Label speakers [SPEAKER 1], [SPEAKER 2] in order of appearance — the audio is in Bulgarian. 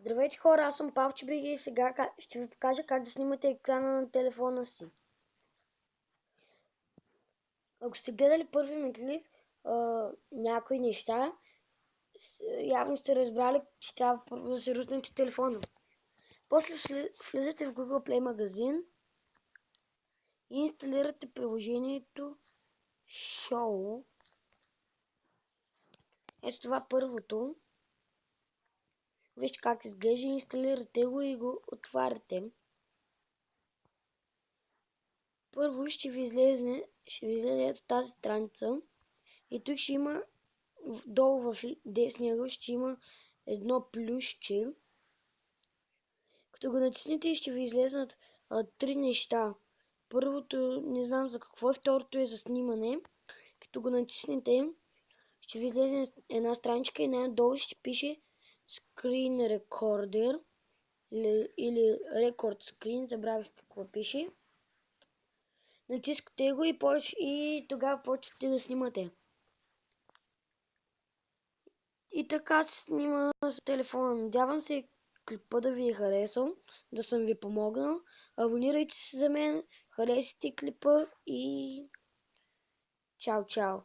[SPEAKER 1] Здравейте хора, аз съм Павчо Биги и сега ще ви покажа как да снимате екрана на телефона си. Ако сте гледали първи ми клип, някои неща, явно сте разбрали, че трябва първо да се рутнете телефона. После влизате в Google Play магазин и инсталирате приложението Show. Ето това първото. Вижте как изглежда, инсталирате го и го отваряте. Първо ще ви излезе ето тази страница и тук ще има долу в десния ъгъл ще има едно плюсче. Като го натиснете ще ви излезнат три неща. Първото не знам за какво, второто е за снимане. Като го натиснете ще ви излезе една страничка и най-долу ще пише Screen Recorder или Record Screen, забравих какво пише. Натискате го и тогава почвате да снимате. И така се снима с телефона. Надявам се клипа да ви е харесал, да съм ви помогнал. Абонирайте се за мен, харесайте клипа и чао, чао!